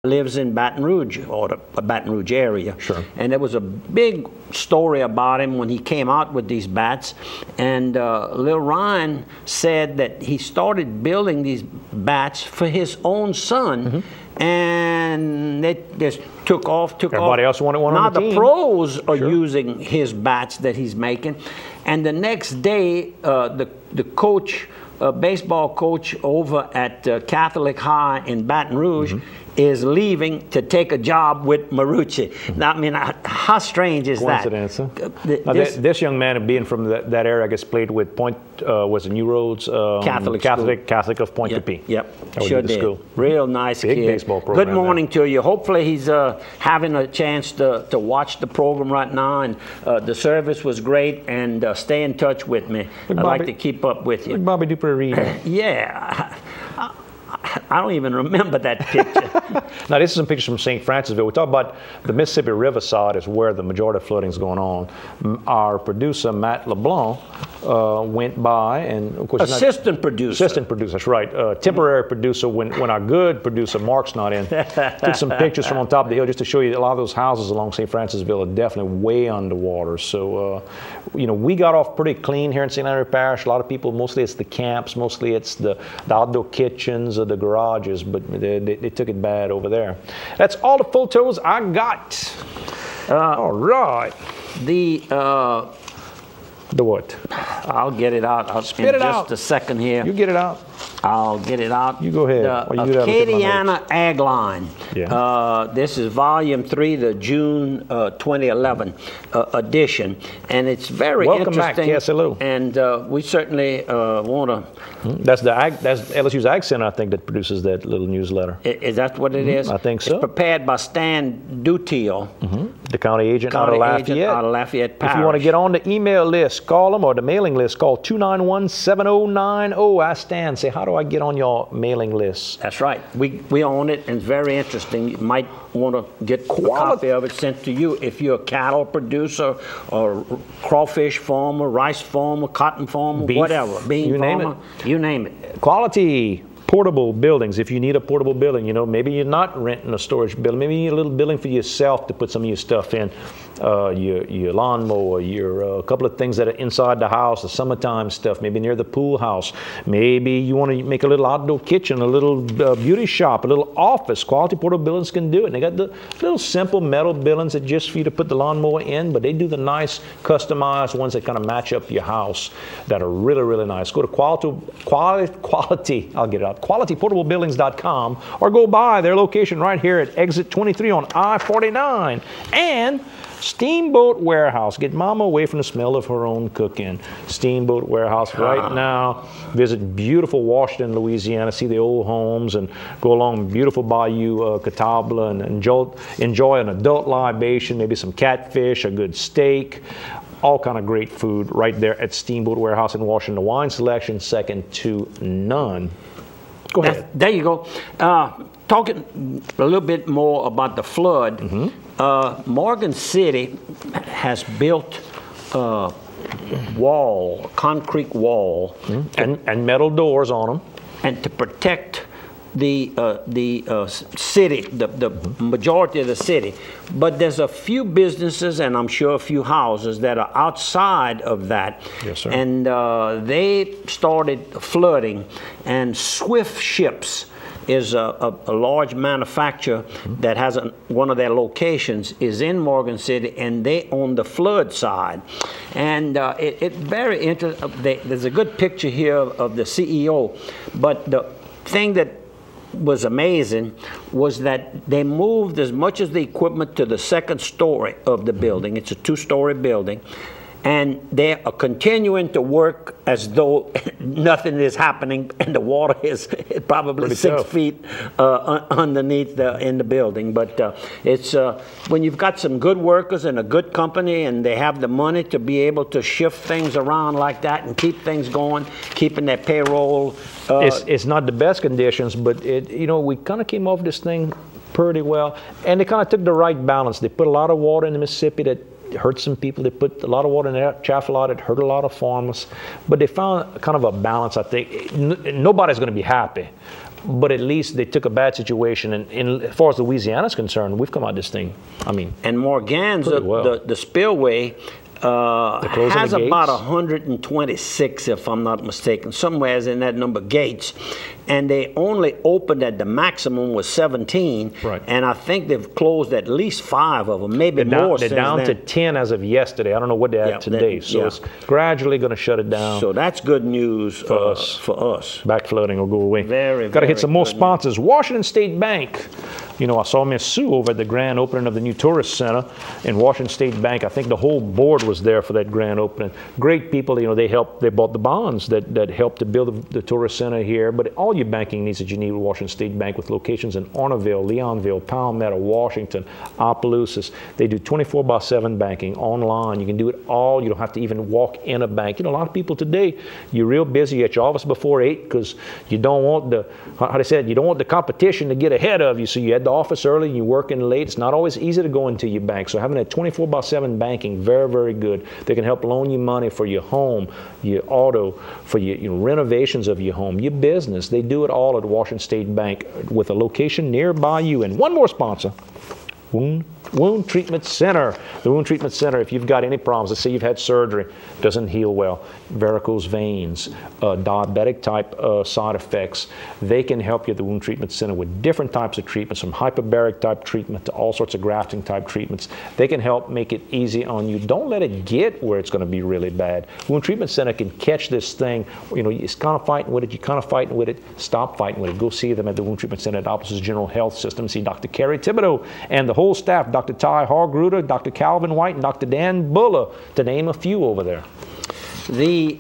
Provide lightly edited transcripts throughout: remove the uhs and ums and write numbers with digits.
lives in Baton Rouge, or the Baton Rouge area. Sure. And there was a big story about him when he came out with these bats. And Lil Ryan said that he started building these bats for his own son, and they just took off. Everybody else wanted one now on the team. The pros are using his bats that he's making. And the next day, the coach, baseball coach over at Catholic High in Baton Rouge, is leaving to take a job with Marucci. Now, I mean, how strange is that? Coincidence, huh? This young man, being from that area, I guess played with Point, was it New Roads? Catholic of Point Capee. Yep, sure did. School. Real nice Big kid. baseball program. Good morning to you. Hopefully he's having a chance to watch the program right now, and the service was great, and stay in touch with me. I'd like to keep up with you. Like Bobby Dupree. Yeah. I don't even remember that picture. Now, this is some pictures from St. Francisville. We talk about the Mississippi Riverside is where the majority of flooding is going on. Our producer, Matt LeBlanc, went by, and of course, assistant producer, that's right. Temporary producer when our good producer Mark's not in. Took some pictures from on top of the hill just to show you a lot of those houses along St. Francisville are definitely way underwater. So, you know, we got off pretty clean here in St. Andrew Parish. A lot of people, mostly it's the camps, mostly it's the outdoor kitchens or the garages, but they took it bad over there. That's all the photos I got. All right. The what? I'll get it out. Spit it out. Just a second here. You get it out. I'll get it out. You go ahead. The Acadiana Ag Line. Yeah. This is Volume 3, the June 2011 edition, and it's very interesting. Welcome back, KSLO. And we certainly want to. That's LSU's Ag Center, I think, that produces that little newsletter. Is that what it is? I think so. It's prepared by Stan Dutiel, the county agent out of Lafayette. Parish. If you want to get on the email list, call them, or the mailing list, call 291-7090. Ask Stan, say, how do I get on your mailing list? That's right. We own it, and it's very interesting. You might want to get a copy of it sent to you if you're a cattle producer or crawfish farmer, rice farmer, cotton farmer, beef, whatever, bean farmer, you name it. Quality portable buildings. If you need a portable building, you know, maybe you're not renting a storage building. Maybe you need a little building for yourself to put some of your stuff in. Your lawnmower, a couple of things that are inside the house, the summertime stuff, maybe near the pool house. Maybe you want to make a little outdoor kitchen, a little beauty shop, a little office. Quality portable buildings can do it. And they got the little simple metal buildings that just for you to put the lawnmower in, but they do the nice customized ones that kind of match up your house that are really, really nice. Go to qualityportablebuildings.com or go by their location right here at exit 23 on I-49. And Steamboat Warehouse. Get mama away from the smell of her own cooking. Steamboat Warehouse right now. Visit beautiful Washington, Louisiana. See the old homes and go along beautiful Bayou Catawba and enjoy an adult libation, maybe some catfish, a good steak. All kind of great food right there at Steamboat Warehouse in Washington. The wine selection second to none. Go ahead. There you go. Talking a little bit more about the flood. Morgan City has built a concrete wall, and metal doors on them, and to protect the city, the majority of the city. But there's a few businesses, and I'm sure a few houses that are outside of that. Yes, sir. And they started flooding, and Swift Ships is a large manufacturer that has one of their locations is in Morgan City, and they own the flood side. And it's very interesting. There's a good picture here of the CEO, but the thing that was amazing was that they moved as much of the equipment to the second story of the building. It's a two-story building. And they are continuing to work as though nothing is happening, and the water is probably pretty 6 tough. feet underneath in the building. But it's when you've got some good workers and a good company, and they have the money to be able to shift things around like that and keep things going, keeping their payroll. It's not the best conditions, but you know, we kind of came off this thing pretty well, and they kind of took the right balance. They put a lot of water in the Mississippi that hurt some people. They put a lot of water in the Chaffalot. It hurt a lot of farmers. But they found kind of a balance, I think. Nobody's going to be happy. but at least they took a bad situation, and as far as Louisiana is concerned, we've come out this thing. I mean, and Morganza, well. the spillway has the about 126, if I'm not mistaken, somewhere in that number gates, and they only opened at the maximum was 17, right. And I think they've closed at least 5 of them, maybe more. They're down to 10 as of yesterday. I don't know what they're at today, so it's gradually going to shut it down. So that's good news for us. Back flooding will go away. Got to hit some more sponsors. Washington State Bank. You know, I saw Miss Sue over at the grand opening of the new tourist center in Washington State Bank. I think the whole board was there for that grand opening. Great people. You know, they bought the bonds that helped to build the tourist center here. But all your banking needs that you need with Washington State Bank, with locations in Orneville, Leonville, Palmetto, Washington, Opelousas. They do 24/7 banking online. You can do it all. You don't have to even walk in a bank. You know, a lot of people today, you're real busy. You're at your office before 8 because you don't want you don't want the competition to get ahead of you. So you had the office early and you're working late. It's not always easy to go into your bank. So having that 24/7 banking, very, very good. They can help loan you money for your home, your auto, for your renovations of your home, your business. They do it all at Washington State Bank with a location nearby you. And one more sponsor, Wound Treatment Center. The Wound Treatment Center, if you've got any problems, let's say you've had surgery, doesn't heal well, varicose veins, diabetic type side effects, they can help you at the Wound Treatment Center with different types of treatments, from hyperbaric type treatment to all sorts of grafting type treatments. They can help make it easy on you. Don't let it get where it's going to be really bad. Wound Treatment Center can catch this thing. You know, it's kind of fighting with it, you're kind of fighting with it, stop fighting with it. Go see them at the Wound Treatment Center at Opposite General Health System. See Dr. Kerry Thibodeau and the whole staff, Dr. Ty Hargruder, Dr. Calvin White, and Dr. Dan Buller, to name a few over there. The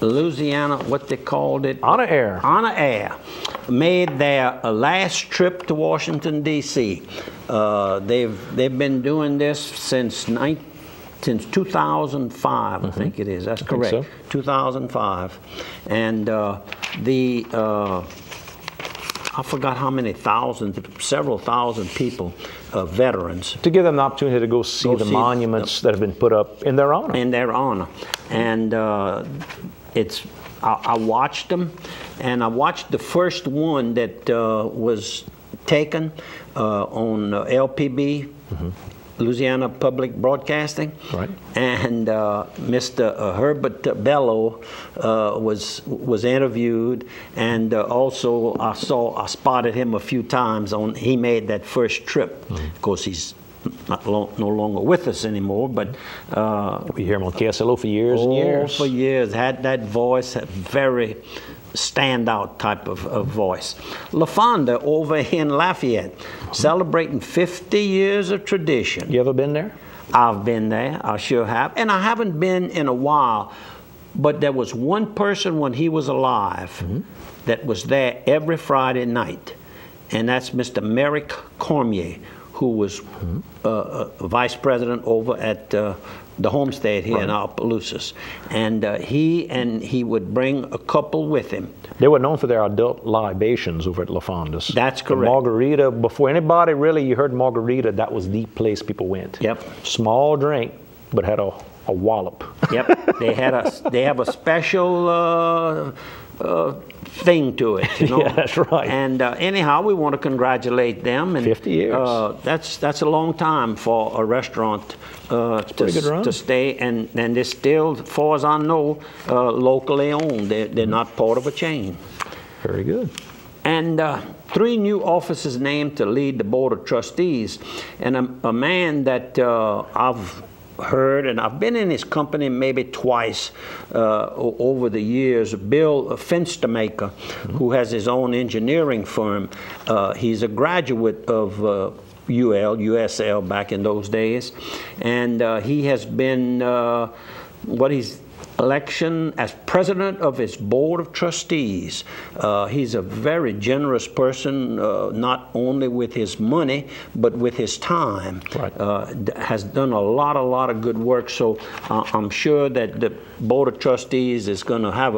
Louisiana, what they called it? Honor Air made their last trip to Washington, D.C. They've been doing this since 2005, I think it is. That's correct. So. 2005. And I forgot how many thousands, several thousand people, veterans. To give them the opportunity to go see the monuments that have been put up in their honor. In their honor. And I watched them, and I watched the first one that was taken on LPB, Louisiana Public Broadcasting, right. And Mr. Herbert Bello was interviewed, and also I spotted him a few times he made that first trip. Of course, he's no longer with us anymore, but we hear him on KSLO for years and years. For years, had that voice, very standout type of voice. LaFonda over in Lafayette, celebrating 50 years of tradition. You ever been there? I've been there, I sure have. And I haven't been in a while, but there was one person when he was alive that was there every Friday night, and that's Mr. Merrick Cormier, who was vice president over at the homestead here in Opelousas. And he would bring a couple with him. They were known for their adult libations over at LaFonda's. That's correct. The Margarita, before anybody really, you heard Margarita, that was the place people went. Yep. Small drink, but had a wallop. Yep. They have a special thing to it, you know. Yeah, that's right. And anyhow, we want to congratulate them. And 50 years. That's a long time for a restaurant to stay, and they're still, as far as I know, locally owned. They're not part of a chain. Very good. And 3 new officers named to lead the Board of Trustees, and a man that I've heard, and I've been in his company maybe twice over the years, Bill Fenstermaker, who has his own engineering firm. He's a graduate of USL back in those days, and he has been election as president of his board of trustees. He's a very generous person, not only with his money, but with his time. Right. Has done a lot of good work. So I'm sure that the board of trustees is going to have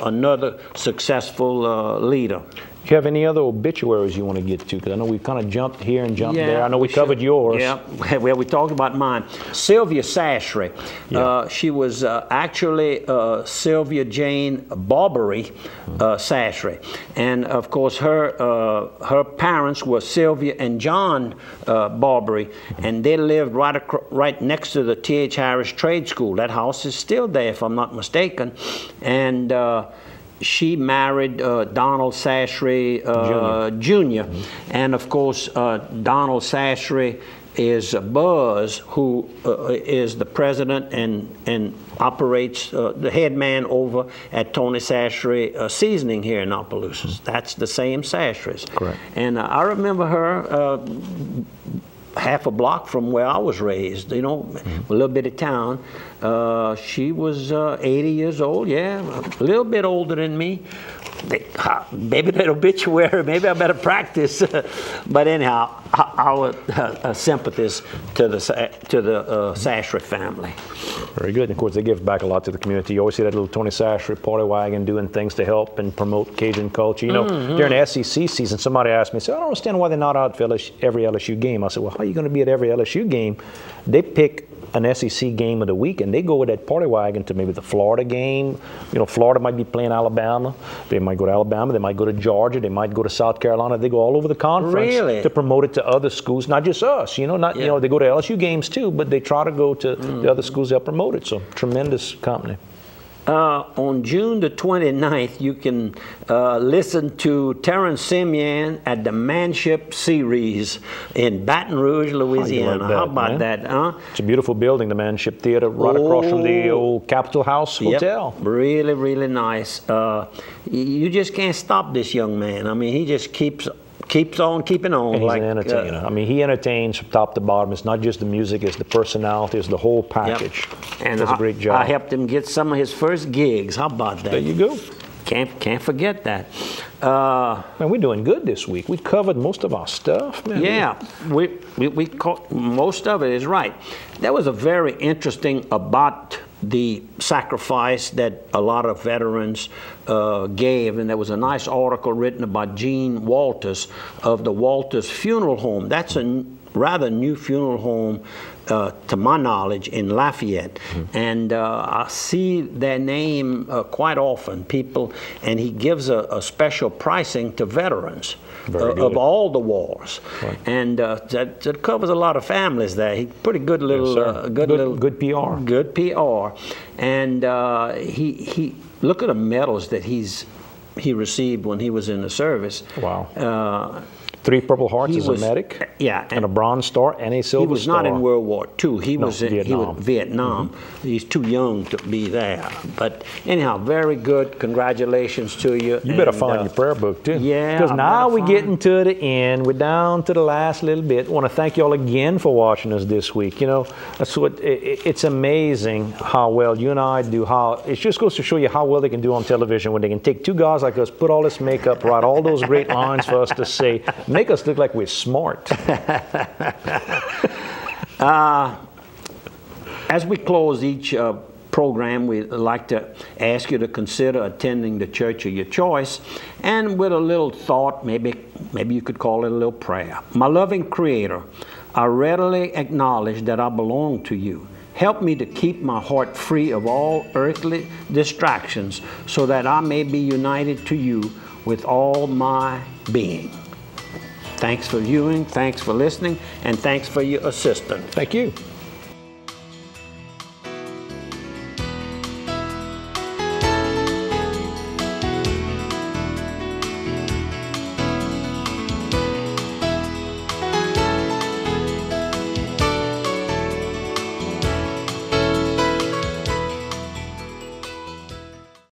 another successful leader. Do you have any other obituaries you want to get to? Because I know we kind of jumped here and jumped there. I know we covered yours. Yeah, well, we talked about mine. Sylvia Sashry. Yeah. She was actually Sylvia Jane Barbary Sashry. And, of course, her parents were Sylvia and John Barbary, and they lived right next to the T.H. Harris Trade School. That house is still there, if I'm not mistaken. And she married Donald Sashry Jr. And, of course, Donald Sashry is Buzz, who is the president and operates the head man over at Tony Sashry Seasoning here in Opelousas. That's the same Sashrys. Correct. And I remember her half a block from where I was raised, you know, a little bit of town. She was 80 years old, yeah, a little bit older than me. Maybe that obituary, maybe I better practice. But anyhow, our sympathies to the Sashry family. Very good. And of course, they give back a lot to the community. You always see that little Tony Sashry party wagon doing things to help and promote Cajun culture. You know, during the SEC season, somebody asked me, I don't understand why they're not out for every LSU game. I said, well, how are you going to be at every LSU game? They pick an SEC game of the week, and they go with that party wagon to maybe the Florida game. You know, Florida might be playing Alabama. They might go to Alabama. They might go to Georgia. They might go to South Carolina. They go all over the conference to promote it to other schools, not just us. You know, not you know, they go to LSU games too, but they try to go to the other schools that promote it. So tremendous company. On June the 29th, you can listen to Terrence Simeon at the Manship Series in Baton Rouge, Louisiana. How about that, huh? It's a beautiful building, the Manship Theater, right across from the old Capitol House Hotel. Really, really nice. You just can't stop this young man. I mean, he just keeps on keeping on. And he's an entertainer. I mean, he entertains from top to bottom. It's not just the music, it's the personality, it's the whole package. And does a great job. I helped him get some of his first gigs. How about that? There you go. Can't forget that. Man, we're doing good this week. We covered most of our stuff, man. Yeah, we caught most of it is right. That was a very interesting about the sacrifice that a lot of veterans gave, and there was a nice article written about Gene Walters of the Walters Funeral Home. That's a rather new funeral home to my knowledge in Lafayette, and I see their name quite often, people, and he gives a special pricing to veterans of all the wars, and that covers a lot of families there. He pretty good little, good PR. Good PR, and he look at the medals that he received when he was in the service. Wow. 3 Purple Hearts as a medic, and a Bronze Star, and a Silver Star. He was not in World War II. He was in Vietnam. Vietnam. He's too young to be there. But anyhow, very good. Congratulations to you. You better find your prayer book, too. Yeah. Because now we're getting to the end. We're down to the last little bit. I want to thank you all again for watching us this week. You know, that's what it's amazing how well you and I do. How it just goes to show you how well they can do on television when they can take 2 guys like us, put all this makeup, write all those great lines for us to say, make us look like we're smart. As we close each program, we'd like to ask you to consider attending the church of your choice, and with a little thought, maybe you could call it a little prayer. My loving Creator, I readily acknowledge that I belong to you. Help me to keep my heart free of all earthly distractions so that I may be united to you with all my being. Thanks for viewing, thanks for listening, and thanks for your assistance. Thank you.